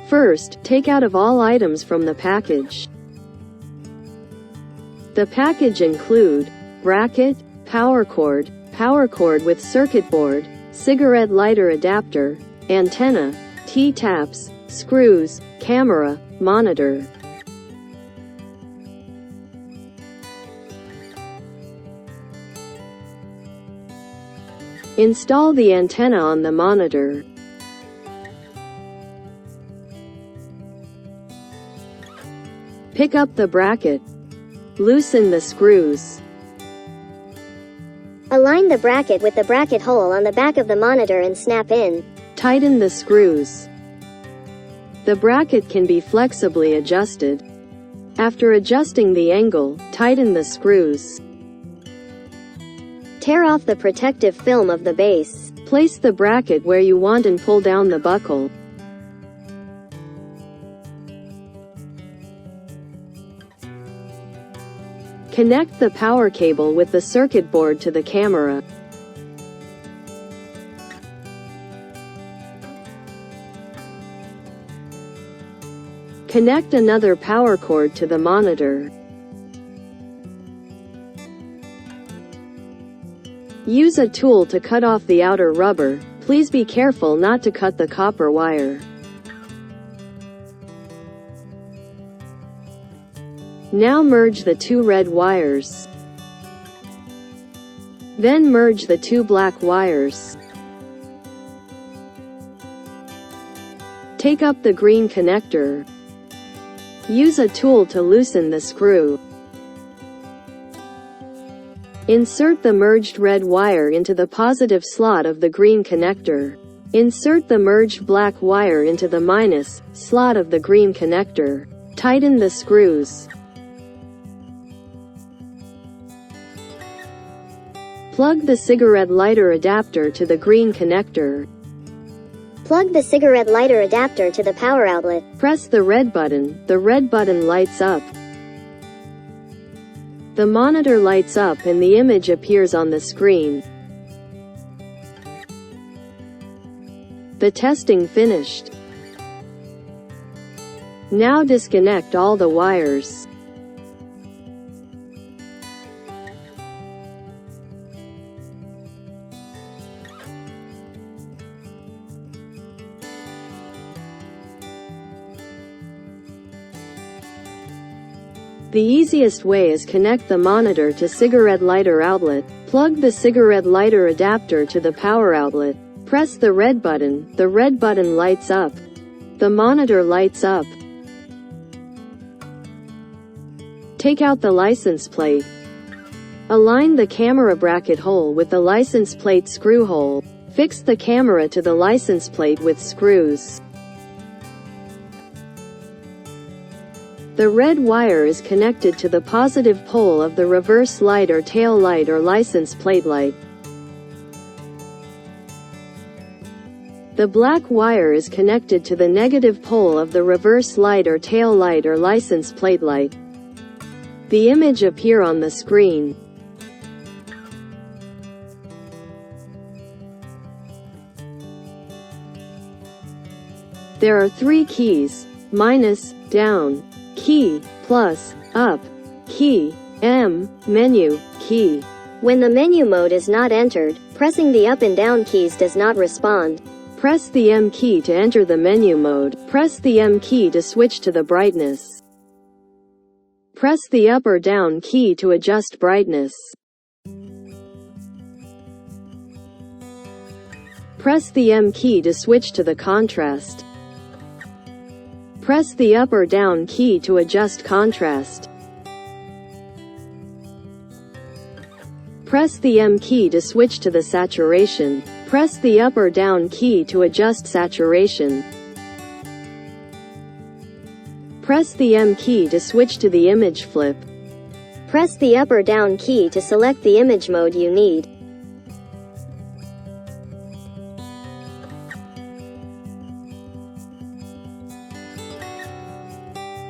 First, take out of all items from the package. The package include bracket, power cord with circuit board, cigarette lighter adapter, antenna, T-taps, screws, camera, monitor. Install the antenna on the monitor. Pick up the bracket. Loosen the screws. Align the bracket with the bracket hole on the back of the monitor and snap in. Tighten the screws. The bracket can be flexibly adjusted. After adjusting the angle, tighten the screws. Tear off the protective film of the base. Place the bracket where you want and pull down the buckle. Connect the power cable with the circuit board to the camera. Connect another power cord to the monitor. Use a tool to cut off the outer rubber. Please be careful not to cut the copper wire. Now merge the two red wires. Then merge the two black wires. Take up the green connector. Use a tool to loosen the screw. Insert the merged red wire into the positive slot of the green connector. Insert the merged black wire into the minus slot of the green connector. Tighten the screws. Plug the cigarette lighter adapter to the green connector. Plug the cigarette lighter adapter to the power outlet. Press the red button. The red button lights up. The monitor lights up and the image appears on the screen. The testing finished. Now disconnect all the wires. The easiest way is connect the monitor to cigarette lighter outlet. Plug the cigarette lighter adapter to the power outlet. Press the red button. The red button lights up. The monitor lights up. Take out the license plate. Align the camera bracket hole with the license plate screw hole. Fix the camera to the license plate with screws. The red wire is connected to the positive pole of the reverse light or tail light or license plate light. The black wire is connected to the negative pole of the reverse light or tail light or license plate light. The image appear on the screen. There are three keys: minus, down, key, plus, up, key, M, menu, key. When the menu mode is not entered, pressing the up and down keys does not respond. Press the M key to enter the menu mode. Press the M key to switch to the brightness. Press the up or down key to adjust brightness. Press the M key to switch to the contrast. Press the up or down key to adjust contrast. Press the M key to switch to the saturation. Press the up or down key to adjust saturation. Press the M key to switch to the image flip. Press the up or down key to select the image mode you need.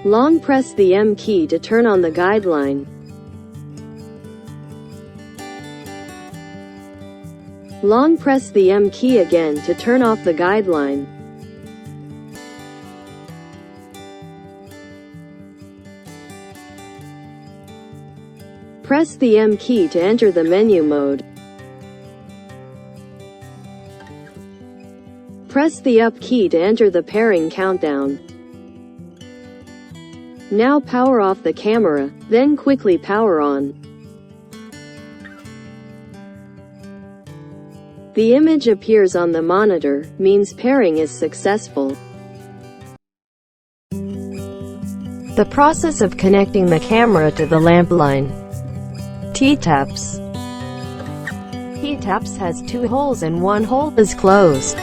Long press the M key to turn on the guideline. Long press the M key again to turn off the guideline. Press the M key to enter the menu mode. Press the up key to enter the pairing countdown. Now power off the camera, then quickly power on. The image appears on the monitor, means pairing is successful. The process of connecting the camera to the lamp line. T-taps. T-taps has 2 holes and 1 hole is closed.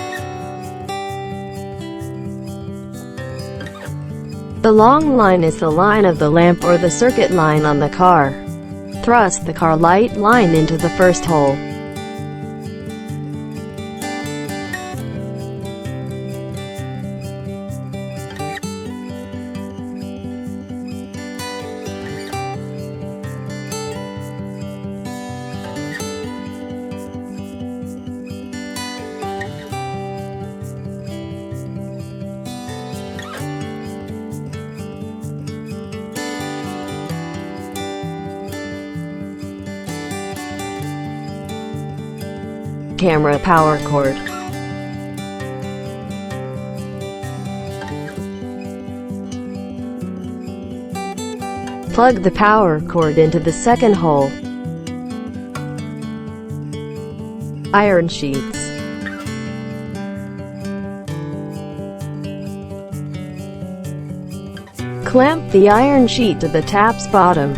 The long line is the line of the lamp or the circuit line on the car. Thrust the car light line into the first hole. Camera power cord. Plug the power cord into the second hole. Iron sheets. Clamp the iron sheet to the tap's bottom.